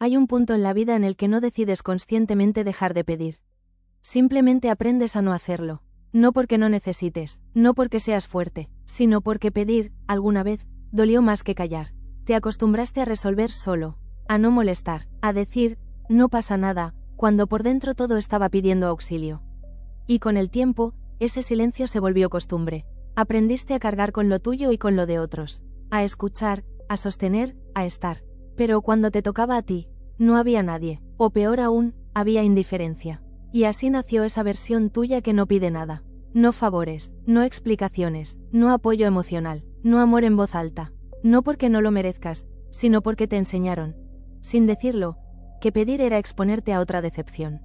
Hay un punto en la vida en el que no decides conscientemente dejar de pedir. Simplemente aprendes a no hacerlo. No porque no necesites, no porque seas fuerte, sino porque pedir, alguna vez, dolió más que callar. Te acostumbraste a resolver solo, a no molestar, a decir, no pasa nada, cuando por dentro todo estaba pidiendo auxilio. Y con el tiempo, ese silencio se volvió costumbre. Aprendiste a cargar con lo tuyo y con lo de otros, a escuchar, a sostener, a estar. Pero cuando te tocaba a ti, no había nadie, o peor aún, había indiferencia. Y así nació esa versión tuya que no pide nada. No favores, no explicaciones, no apoyo emocional, no amor en voz alta. No porque no lo merezcas, sino porque te enseñaron, sin decirlo, que pedir era exponerte a otra decepción.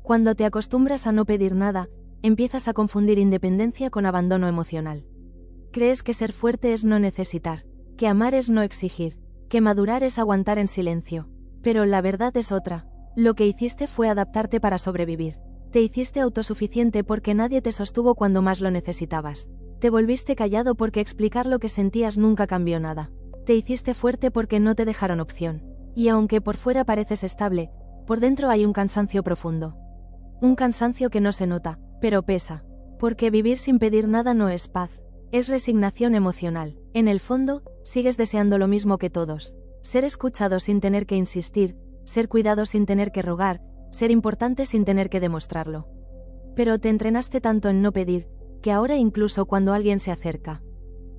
Cuando te acostumbras a no pedir nada, empiezas a confundir independencia con abandono emocional. Crees que ser fuerte es no necesitar, que amar es no exigir, que madurar es aguantar en silencio. Pero la verdad es otra. Lo que hiciste fue adaptarte para sobrevivir. Te hiciste autosuficiente porque nadie te sostuvo cuando más lo necesitabas. Te volviste callado porque explicar lo que sentías nunca cambió nada. Te hiciste fuerte porque no te dejaron opción. Y aunque por fuera pareces estable, por dentro hay un cansancio profundo. Un cansancio que no se nota, pero pesa. Porque vivir sin pedir nada no es paz, es resignación emocional. En el fondo, sigues deseando lo mismo que todos. Ser escuchado sin tener que insistir, ser cuidado sin tener que rogar, ser importante sin tener que demostrarlo. Pero te entrenaste tanto en no pedir, que ahora incluso cuando alguien se acerca,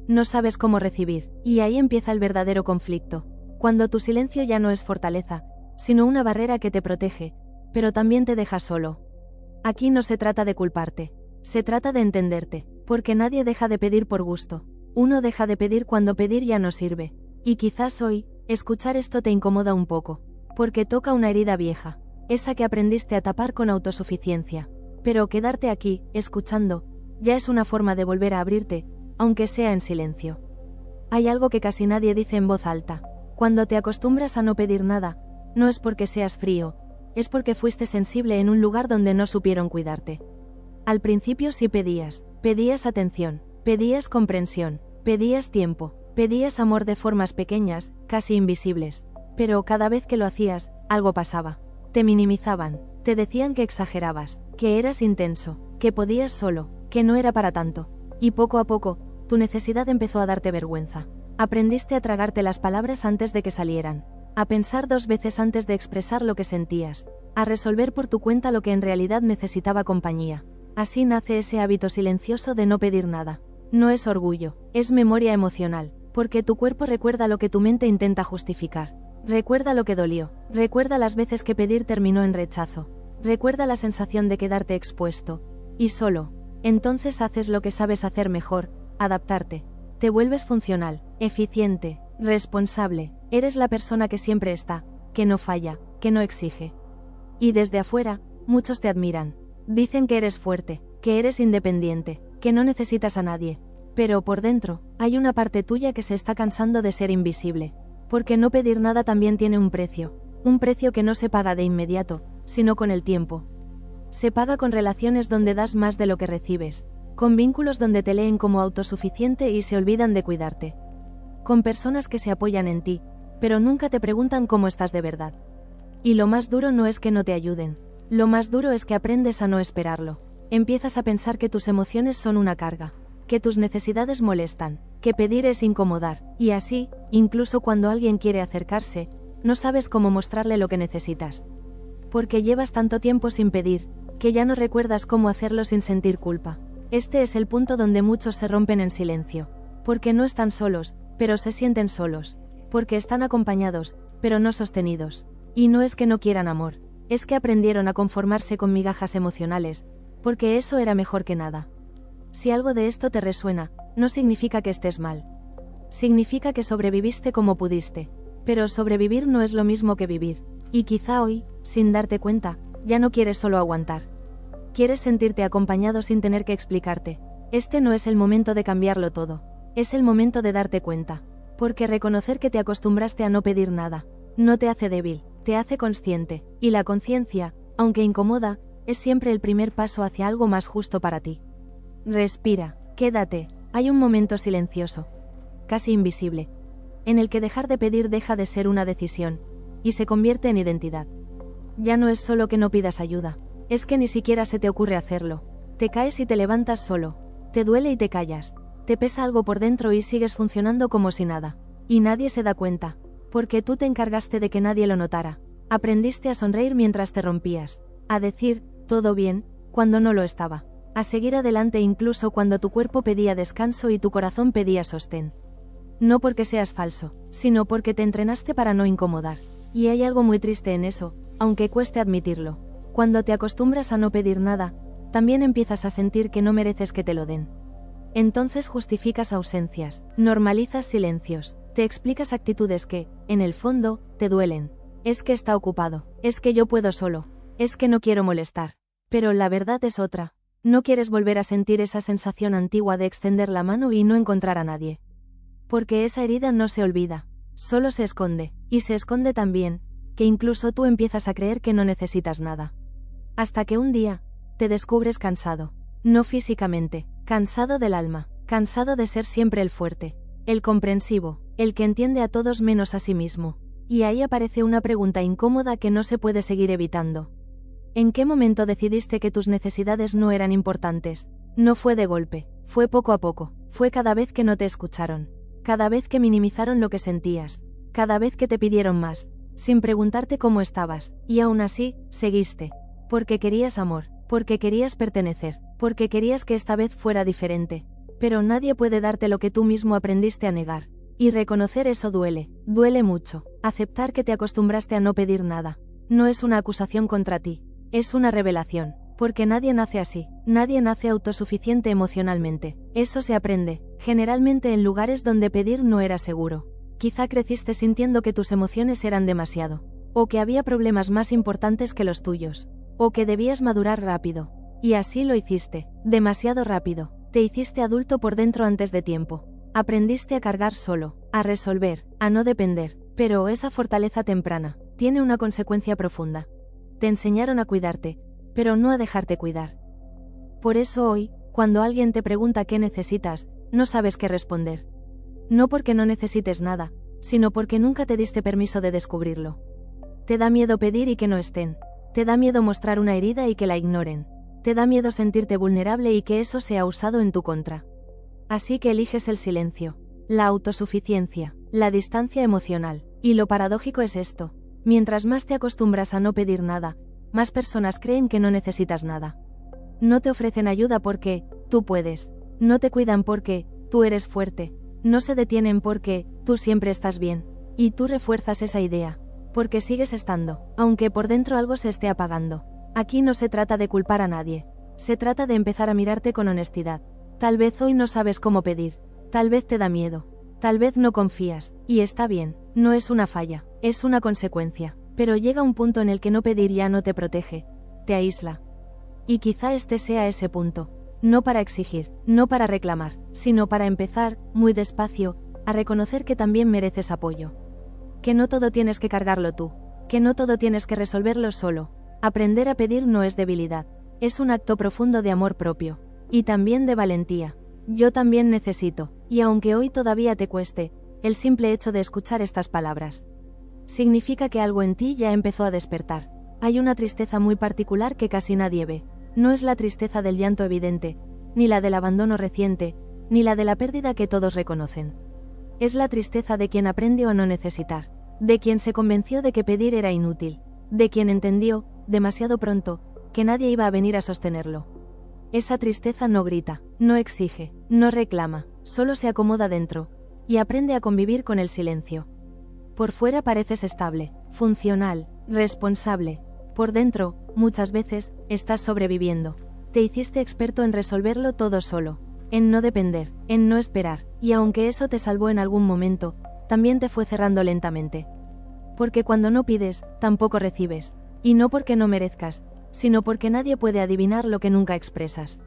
no sabes cómo recibir, y ahí empieza el verdadero conflicto. Cuando tu silencio ya no es fortaleza, sino una barrera que te protege, pero también te deja solo. Aquí no se trata de culparte, se trata de entenderte, porque nadie deja de pedir por gusto. Uno deja de pedir cuando pedir ya no sirve. Y quizás hoy, escuchar esto te incomoda un poco, porque toca una herida vieja, esa que aprendiste a tapar con autosuficiencia. Pero quedarte aquí, escuchando, ya es una forma de volver a abrirte, aunque sea en silencio. Hay algo que casi nadie dice en voz alta. Cuando te acostumbras a no pedir nada, no es porque seas frío, es porque fuiste sensible en un lugar donde no supieron cuidarte. Al principio sí pedías atención, pedías comprensión, pedías tiempo, pedías amor de formas pequeñas, casi invisibles. Pero cada vez que lo hacías, algo pasaba. Te minimizaban, te decían que exagerabas, que eras intenso, que podías solo, que no era para tanto. Y poco a poco, tu necesidad empezó a darte vergüenza. Aprendiste a tragarte las palabras antes de que salieran, a pensar 2 veces antes de expresar lo que sentías, a resolver por tu cuenta lo que en realidad necesitaba compañía. Así nace ese hábito silencioso de no pedir nada. No es orgullo, es memoria emocional, porque tu cuerpo recuerda lo que tu mente intenta justificar. Recuerda lo que dolió, recuerda las veces que pedir terminó en rechazo, recuerda la sensación de quedarte expuesto, y solo, entonces haces lo que sabes hacer mejor, adaptarte. Te vuelves funcional, eficiente, responsable, eres la persona que siempre está, que no falla, que no exige. Y desde afuera, muchos te admiran. Dicen que eres fuerte, que eres independiente, que no necesitas a nadie. Pero por dentro, hay una parte tuya que se está cansando de ser invisible. Porque no pedir nada también tiene un precio que no se paga de inmediato, sino con el tiempo. Se paga con relaciones donde das más de lo que recibes, con vínculos donde te leen como autosuficiente y se olvidan de cuidarte. Con personas que se apoyan en ti, pero nunca te preguntan cómo estás de verdad. Y lo más duro no es que no te ayuden, lo más duro es que aprendes a no esperarlo. Empiezas a pensar que tus emociones son una carga, que tus necesidades molestan, que pedir es incomodar, y así, incluso cuando alguien quiere acercarse, no sabes cómo mostrarle lo que necesitas. Porque llevas tanto tiempo sin pedir, que ya no recuerdas cómo hacerlo sin sentir culpa. Este es el punto donde muchos se rompen en silencio. Porque no están solos, pero se sienten solos. Porque están acompañados, pero no sostenidos. Y no es que no quieran amor, es que aprendieron a conformarse con migajas emocionales, porque eso era mejor que nada. Si algo de esto te resuena, no significa que estés mal. Significa que sobreviviste como pudiste. Pero sobrevivir no es lo mismo que vivir. Y quizá hoy, sin darte cuenta, ya no quieres solo aguantar. Quieres sentirte acompañado sin tener que explicarte. Este no es el momento de cambiarlo todo. Es el momento de darte cuenta. Porque reconocer que te acostumbraste a no pedir nada, no te hace débil, te hace consciente. Y la conciencia, aunque incomoda, es siempre el primer paso hacia algo más justo para ti. Respira, quédate. Hay un momento silencioso, casi invisible, en el que dejar de pedir deja de ser una decisión, y se convierte en identidad. Ya no es solo que no pidas ayuda, es que ni siquiera se te ocurre hacerlo. Te caes y te levantas solo, te duele y te callas, te pesa algo por dentro y sigues funcionando como si nada. Y nadie se da cuenta, porque tú te encargaste de que nadie lo notara. Aprendiste a sonreír mientras te rompías, a decir, todo bien, cuando no lo estaba, a seguir adelante incluso cuando tu cuerpo pedía descanso y tu corazón pedía sostén. No porque seas falso, sino porque te entrenaste para no incomodar. Y hay algo muy triste en eso, aunque cueste admitirlo. Cuando te acostumbras a no pedir nada, también empiezas a sentir que no mereces que te lo den. Entonces justificas ausencias, normalizas silencios, te explicas actitudes que, en el fondo, te duelen. Es que está ocupado, es que yo puedo solo, es que no quiero molestar. Pero la verdad es otra. No quieres volver a sentir esa sensación antigua de extender la mano y no encontrar a nadie. Porque esa herida no se olvida, solo se esconde, y se esconde también, que incluso tú empiezas a creer que no necesitas nada. Hasta que un día, te descubres cansado. No físicamente, cansado del alma, cansado de ser siempre el fuerte, el comprensivo, el que entiende a todos menos a sí mismo. Y ahí aparece una pregunta incómoda que no se puede seguir evitando. ¿En qué momento decidiste que tus necesidades no eran importantes? No fue de golpe, fue poco a poco, fue cada vez que no te escucharon, cada vez que minimizaron lo que sentías, cada vez que te pidieron más, sin preguntarte cómo estabas, y aún así, seguiste. Porque querías amor, porque querías pertenecer, porque querías que esta vez fuera diferente. Pero nadie puede darte lo que tú mismo aprendiste a negar. Y reconocer eso duele, duele mucho. Aceptar que te acostumbraste a no pedir nada. No es una acusación contra ti, es una revelación. Porque nadie nace así, nadie nace autosuficiente emocionalmente. Eso se aprende, generalmente en lugares donde pedir no era seguro. Quizá creciste sintiendo que tus emociones eran demasiado, o que había problemas más importantes que los tuyos, o que debías madurar rápido. Y así lo hiciste, demasiado rápido. Te hiciste adulto por dentro antes de tiempo. Aprendiste a cargar solo, a resolver, a no depender. Pero esa fortaleza temprana tiene una consecuencia profunda. Te enseñaron a cuidarte, pero no a dejarte cuidar. Por eso hoy, cuando alguien te pregunta qué necesitas, no sabes qué responder. No porque no necesites nada, sino porque nunca te diste permiso de descubrirlo. Te da miedo pedir y que no estén. Te da miedo mostrar una herida y que la ignoren. Te da miedo sentirte vulnerable y que eso sea usado en tu contra. Así que eliges el silencio, la autosuficiencia, la distancia emocional. Y lo paradójico es esto: mientras más te acostumbras a no pedir nada, más personas creen que no necesitas nada. No te ofrecen ayuda porque tú puedes. No te cuidan porque tú eres fuerte. No se detienen porque tú siempre estás bien. Y tú refuerzas esa idea, porque sigues estando, aunque por dentro algo se esté apagando. Aquí no se trata de culpar a nadie. Se trata de empezar a mirarte con honestidad. Tal vez hoy no sabes cómo pedir. Tal vez te da miedo. Tal vez no confías. Y está bien. No es una falla. Es una consecuencia. Pero llega un punto en el que no pedir ya no te protege. Te aísla. Y quizá este sea ese punto. No para exigir, no para reclamar, sino para empezar, muy despacio, a reconocer que también mereces apoyo. Que no todo tienes que cargarlo tú. Que no todo tienes que resolverlo solo. Aprender a pedir no es debilidad, es un acto profundo de amor propio. Y también de valentía. Yo también necesito, y aunque hoy todavía te cueste, el simple hecho de escuchar estas palabras significa que algo en ti ya empezó a despertar. Hay una tristeza muy particular que casi nadie ve. No es la tristeza del llanto evidente, ni la del abandono reciente, ni la de la pérdida que todos reconocen. Es la tristeza de quien aprendió a no necesitar, de quien se convenció de que pedir era inútil, de quien entendió, demasiado pronto, que nadie iba a venir a sostenerlo. Esa tristeza no grita, no exige, no reclama, solo se acomoda dentro, y aprende a convivir con el silencio. Por fuera pareces estable, funcional, responsable. Por dentro, muchas veces, estás sobreviviendo. Te hiciste experto en resolverlo todo solo, en no depender, en no esperar, y aunque eso te salvó en algún momento, también te fue cerrando lentamente. Porque cuando no pides, tampoco recibes. Y no porque no merezcas, sino porque nadie puede adivinar lo que nunca expresas.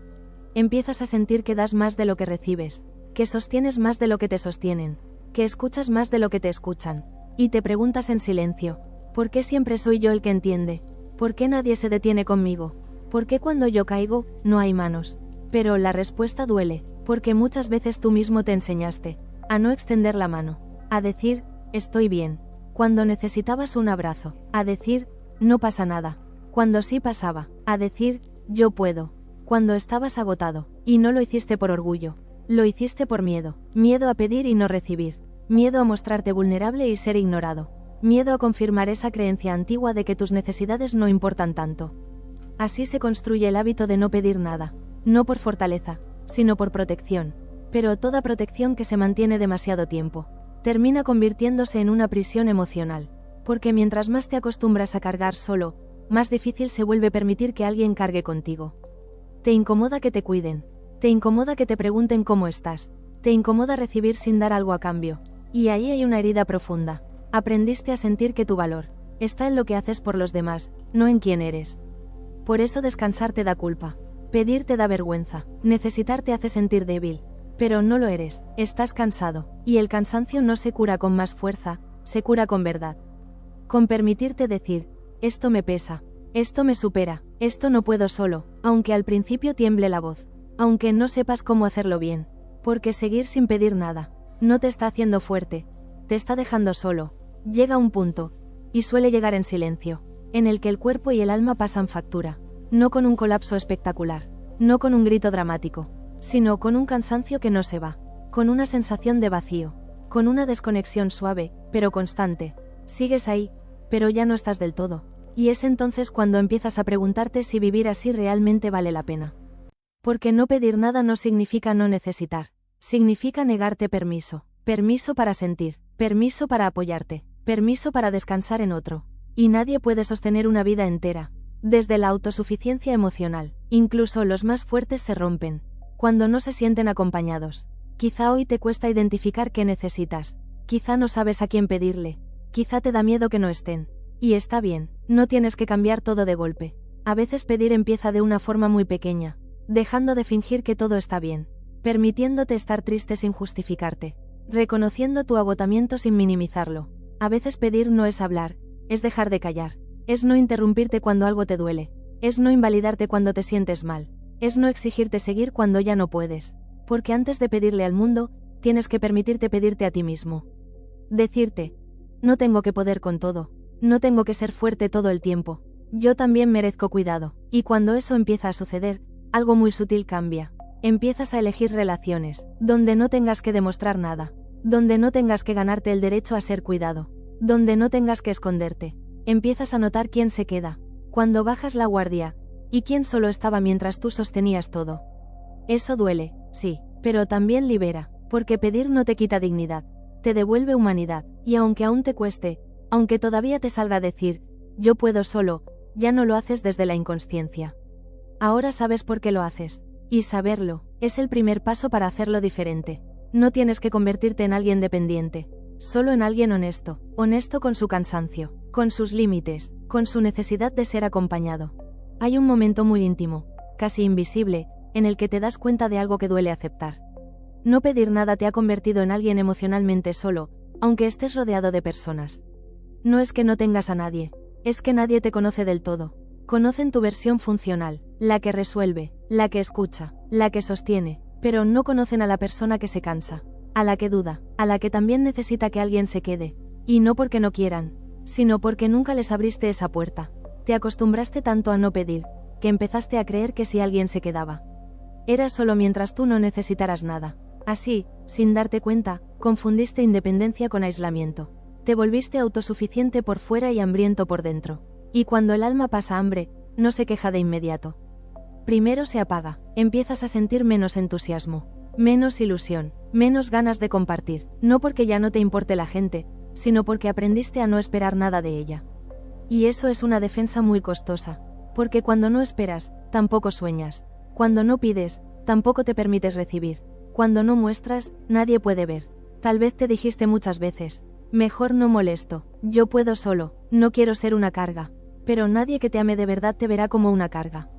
Empiezas a sentir que das más de lo que recibes, que sostienes más de lo que te sostienen, que escuchas más de lo que te escuchan. Y te preguntas en silencio, ¿por qué siempre soy yo el que entiende? ¿Por qué nadie se detiene conmigo? ¿Por qué cuando yo caigo, no hay manos? Pero la respuesta duele, porque muchas veces tú mismo te enseñaste a no extender la mano, a decir, estoy bien, cuando necesitabas un abrazo, a decir, no pasa nada, cuando sí pasaba, a decir, yo puedo, cuando estabas agotado, y no lo hiciste por orgullo, lo hiciste por miedo, miedo a pedir y no recibir, miedo a mostrarte vulnerable y ser ignorado, miedo a confirmar esa creencia antigua de que tus necesidades no importan tanto. Así se construye el hábito de no pedir nada, no por fortaleza, sino por protección, pero toda protección que se mantiene demasiado tiempo, termina convirtiéndose en una prisión emocional, porque mientras más te acostumbras a cargar solo, más difícil se vuelve permitir que alguien cargue contigo. Te incomoda que te cuiden, te incomoda que te pregunten cómo estás, te incomoda recibir sin dar algo a cambio, y ahí hay una herida profunda. Aprendiste a sentir que tu valor está en lo que haces por los demás, no en quién eres. Por eso descansar te da culpa, pedir te da vergüenza, necesitar te hace sentir débil, pero no lo eres, estás cansado, y el cansancio no se cura con más fuerza, se cura con verdad. Con permitirte decir, esto me pesa, esto me supera, esto no puedo solo, aunque al principio tiemble la voz, aunque no sepas cómo hacerlo bien, porque seguir sin pedir nada, no te está haciendo fuerte, te está dejando solo. Llega un punto, y suele llegar en silencio, en el que el cuerpo y el alma pasan factura, no con un colapso espectacular, no con un grito dramático, sino con un cansancio que no se va, con una sensación de vacío, con una desconexión suave, pero constante. Sigues ahí, pero ya no estás del todo, y es entonces cuando empiezas a preguntarte si vivir así realmente vale la pena. Porque no pedir nada no significa no necesitar, significa negarte permiso, permiso para sentir, permiso para apoyarte, permiso para descansar en otro. Y nadie puede sostener una vida entera, desde la autosuficiencia emocional, incluso los más fuertes se rompen, cuando no se sienten acompañados. Quizá hoy te cuesta identificar qué necesitas, quizá no sabes a quién pedirle, quizá te da miedo que no estén. Y está bien, no tienes que cambiar todo de golpe. A veces pedir empieza de una forma muy pequeña, dejando de fingir que todo está bien, permitiéndote estar triste sin justificarte, reconociendo tu agotamiento sin minimizarlo. A veces pedir no es hablar, es dejar de callar, es no interrumpirte cuando algo te duele, es no invalidarte cuando te sientes mal, es no exigirte seguir cuando ya no puedes, porque antes de pedirle al mundo, tienes que permitirte pedirte a ti mismo. Decirte, no tengo que poder con todo, no tengo que ser fuerte todo el tiempo, yo también merezco cuidado, y cuando eso empieza a suceder, algo muy sutil cambia. Empiezas a elegir relaciones, donde no tengas que demostrar nada, donde no tengas que ganarte el derecho a ser cuidado, donde no tengas que esconderte. Empiezas a notar quién se queda, cuando bajas la guardia, y quién solo estaba mientras tú sostenías todo. Eso duele, sí, pero también libera, porque pedir no te quita dignidad, te devuelve humanidad, y aunque aún te cueste, aunque todavía te salga decir, yo puedo solo, ya no lo haces desde la inconsciencia. Ahora sabes por qué lo haces. Y saberlo, es el primer paso para hacerlo diferente. No tienes que convertirte en alguien dependiente, solo en alguien honesto, honesto con su cansancio, con sus límites, con su necesidad de ser acompañado. Hay un momento muy íntimo, casi invisible, en el que te das cuenta de algo que duele aceptar. No pedir nada te ha convertido en alguien emocionalmente solo, aunque estés rodeado de personas. No es que no tengas a nadie, es que nadie te conoce del todo. Conocen tu versión funcional, la que resuelve, la que escucha, la que sostiene, pero no conocen a la persona que se cansa, a la que duda, a la que también necesita que alguien se quede, y no porque no quieran, sino porque nunca les abriste esa puerta. Te acostumbraste tanto a no pedir, que empezaste a creer que si alguien se quedaba, era solo mientras tú no necesitaras nada. Así, sin darte cuenta, confundiste independencia con aislamiento. Te volviste autosuficiente por fuera y hambriento por dentro. Y cuando el alma pasa hambre, no se queja de inmediato. Primero se apaga, empiezas a sentir menos entusiasmo, menos ilusión, menos ganas de compartir, no porque ya no te importe la gente, sino porque aprendiste a no esperar nada de ella. Y eso es una defensa muy costosa, porque cuando no esperas, tampoco sueñas, cuando no pides, tampoco te permites recibir, cuando no muestras, nadie puede ver. Tal vez te dijiste muchas veces, mejor no molesto, yo puedo solo, no quiero ser una carga. Pero nadie que te ame de verdad te verá como una carga.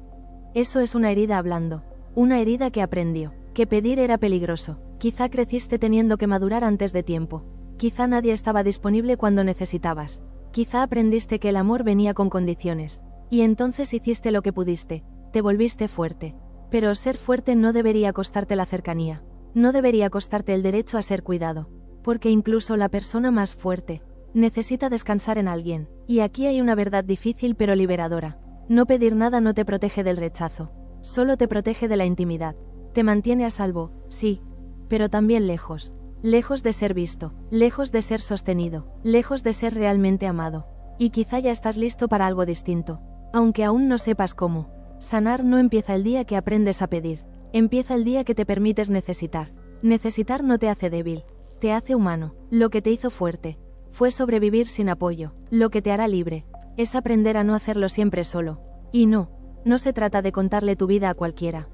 Eso es una herida hablando, una herida que aprendió, que pedir era peligroso, quizá creciste teniendo que madurar antes de tiempo, quizá nadie estaba disponible cuando necesitabas, quizá aprendiste que el amor venía con condiciones, y entonces hiciste lo que pudiste, te volviste fuerte. Pero ser fuerte no debería costarte la cercanía, no debería costarte el derecho a ser cuidado, porque incluso la persona más fuerte necesita descansar en alguien. Y aquí hay una verdad difícil pero liberadora. No pedir nada no te protege del rechazo. Solo te protege de la intimidad. Te mantiene a salvo, sí, pero también lejos. Lejos de ser visto, lejos de ser sostenido, lejos de ser realmente amado. Y quizá ya estás listo para algo distinto, aunque aún no sepas cómo. Sanar no empieza el día que aprendes a pedir. Empieza el día que te permites necesitar. Necesitar no te hace débil, te hace humano. Lo que te hizo fuerte fue sobrevivir sin apoyo. Lo que te hará libre es aprender a no hacerlo siempre solo. Y no se trata de contarle tu vida a cualquiera.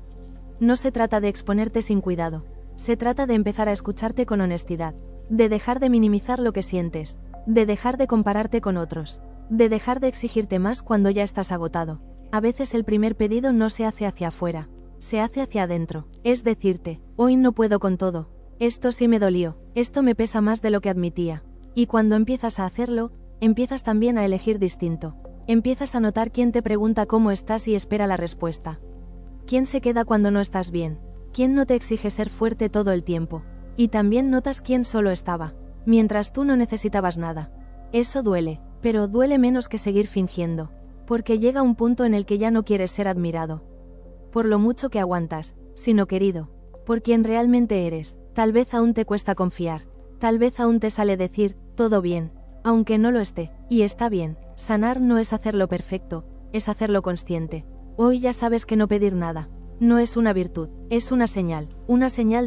No se trata de exponerte sin cuidado. Se trata de empezar a escucharte con honestidad, de dejar de minimizar lo que sientes, de dejar de compararte con otros, de dejar de exigirte más cuando ya estás agotado. A veces el primer pedido no se hace hacia afuera, se hace hacia adentro. Es decirte, hoy no puedo con todo, esto sí me dolió, esto me pesa más de lo que admitía. Y cuando empiezas a hacerlo, empiezas también a elegir distinto. Empiezas a notar quién te pregunta cómo estás y espera la respuesta. ¿Quién se queda cuando no estás bien? ¿Quién no te exige ser fuerte todo el tiempo? Y también notas quién solo estaba, mientras tú no necesitabas nada. Eso duele, pero duele menos que seguir fingiendo, porque llega un punto en el que ya no quieres ser admirado por lo mucho que aguantas, sino querido por quien realmente eres. Tal vez aún te cuesta confiar, tal vez aún te sale decir, todo bien, aunque no lo esté, y está bien. Sanar no es hacerlo perfecto, es hacerlo consciente. Hoy ya sabes que no pedir nada no es una virtud, es una señal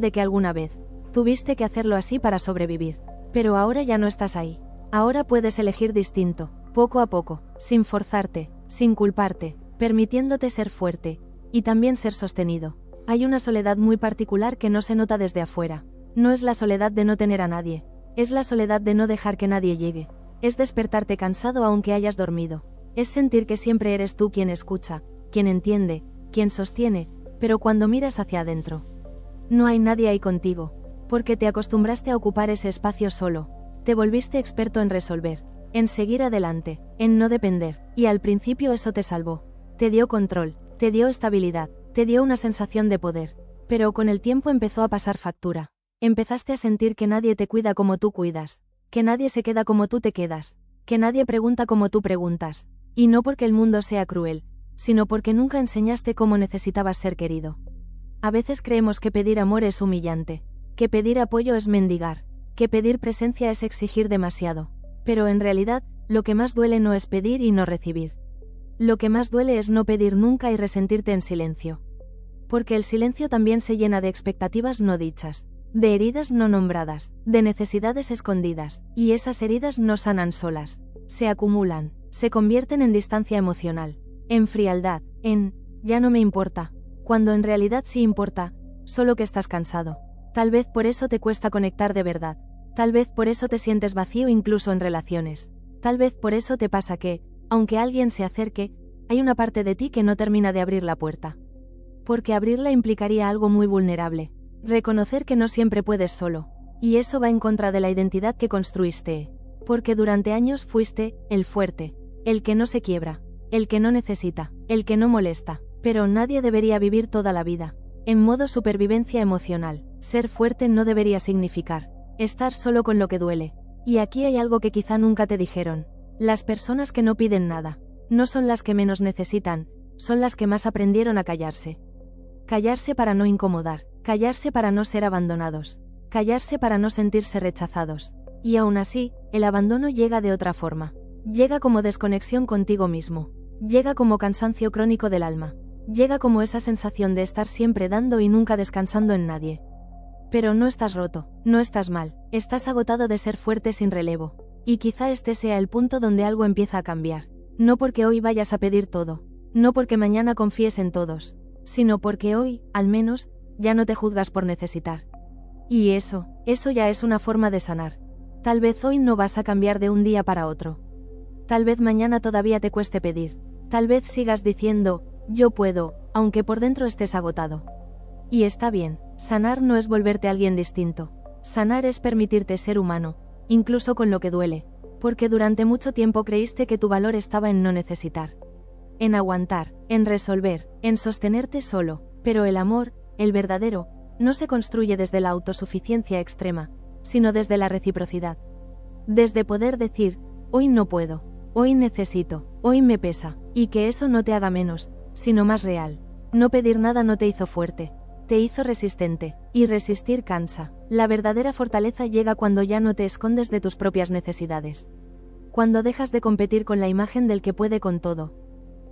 de que alguna vez tuviste que hacerlo así para sobrevivir. Pero ahora ya no estás ahí. Ahora puedes elegir distinto, poco a poco, sin forzarte, sin culparte, permitiéndote ser fuerte, y también ser sostenido. Hay una soledad muy particular que no se nota desde afuera. No es la soledad de no tener a nadie, es la soledad de no dejar que nadie llegue. Es despertarte cansado aunque hayas dormido. Es sentir que siempre eres tú quien escucha, quien entiende, quien sostiene, pero cuando miras hacia adentro, no hay nadie ahí contigo, porque te acostumbraste a ocupar ese espacio solo. Te volviste experto en resolver, en seguir adelante, en no depender, y al principio eso te salvó. Te dio control, te dio estabilidad, te dio una sensación de poder, pero con el tiempo empezó a pasar factura. Empezaste a sentir que nadie te cuida como tú cuidas, que nadie se queda como tú te quedas, que nadie pregunta como tú preguntas, y no porque el mundo sea cruel, sino porque nunca enseñaste cómo necesitabas ser querido. A veces creemos que pedir amor es humillante, que pedir apoyo es mendigar, que pedir presencia es exigir demasiado, pero en realidad, lo que más duele no es pedir y no recibir. Lo que más duele es no pedir nunca y resentirte en silencio. Porque el silencio también se llena de expectativas no dichas, de heridas no nombradas, de necesidades escondidas, y esas heridas no sanan solas, se acumulan, se convierten en distancia emocional, en frialdad, en ya no me importa, cuando en realidad sí importa, solo que estás cansado. Tal vez por eso te cuesta conectar de verdad, tal vez por eso te sientes vacío incluso en relaciones, tal vez por eso te pasa que, aunque alguien se acerque, hay una parte de ti que no termina de abrir la puerta. Porque abrirla implicaría algo muy vulnerable, reconocer que no siempre puedes solo, y eso va en contra de la identidad que construiste, porque durante años fuiste el fuerte, el que no se quiebra, el que no necesita, el que no molesta, pero nadie debería vivir toda la vida en modo supervivencia emocional. Ser fuerte no debería significar estar solo con lo que duele. Y aquí hay algo que quizá nunca te dijeron. Las personas que no piden nada no son las que menos necesitan, son las que más aprendieron a callarse. Callarse para no incomodar, callarse para no ser abandonados, callarse para no sentirse rechazados. Y aún así, el abandono llega de otra forma. Llega como desconexión contigo mismo. Llega como cansancio crónico del alma. Llega como esa sensación de estar siempre dando y nunca descansando en nadie. Pero no estás roto, no estás mal, estás agotado de ser fuerte sin relevo. Y quizá este sea el punto donde algo empieza a cambiar. No porque hoy vayas a pedir todo, no porque mañana confíes en todos, sino porque hoy, al menos, ya no te juzgas por necesitar. Y eso ya es una forma de sanar. Tal vez hoy no vas a cambiar de un día para otro. Tal vez mañana todavía te cueste pedir. Tal vez sigas diciendo, yo puedo, aunque por dentro estés agotado. Y está bien, sanar no es volverte alguien distinto. Sanar es permitirte ser humano, incluso con lo que duele, porque durante mucho tiempo creíste que tu valor estaba en no necesitar. En aguantar, en resolver, en sostenerte solo, pero el amor, el verdadero, no se construye desde la autosuficiencia extrema, sino desde la reciprocidad. Desde poder decir, hoy no puedo, hoy necesito, hoy me pesa, y que eso no te haga menos, sino más real. No pedir nada no te hizo fuerte, te hizo resistente, y resistir cansa. La verdadera fortaleza llega cuando ya no te escondes de tus propias necesidades. Cuando dejas de competir con la imagen del que puede con todo.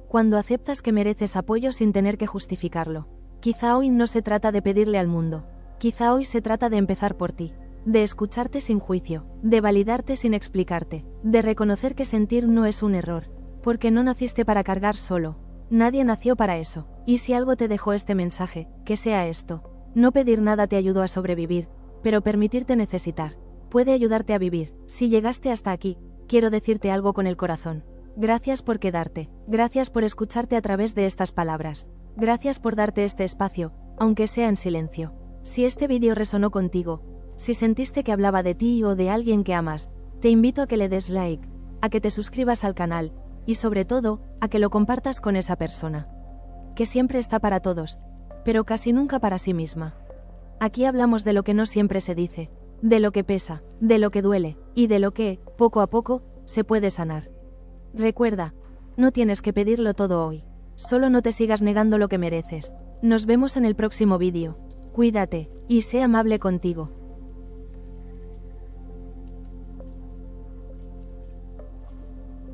Cuando aceptas que mereces apoyo sin tener que justificarlo. Quizá hoy no se trata de pedirle al mundo. Quizá hoy se trata de empezar por ti. De escucharte sin juicio, de validarte sin explicarte, de reconocer que sentir no es un error, porque no naciste para cargar solo. Nadie nació para eso. Y si algo te dejó este mensaje, que sea esto. No pedir nada te ayudó a sobrevivir, pero permitirte necesitar puede ayudarte a vivir. Si llegaste hasta aquí, quiero decirte algo con el corazón. Gracias por quedarte, gracias por escucharte a través de estas palabras. Gracias por darte este espacio, aunque sea en silencio. Si este vídeo resonó contigo, si sentiste que hablaba de ti o de alguien que amas, te invito a que le des like, a que te suscribas al canal, y sobre todo, a que lo compartas con esa persona. Que siempre está para todos, pero casi nunca para sí misma. Aquí hablamos de lo que no siempre se dice, de lo que pesa, de lo que duele, y de lo que, poco a poco, se puede sanar. Recuerda, no tienes que pedirlo todo hoy. Solo no te sigas negando lo que mereces. Nos vemos en el próximo vídeo. Cuídate, y sé amable contigo.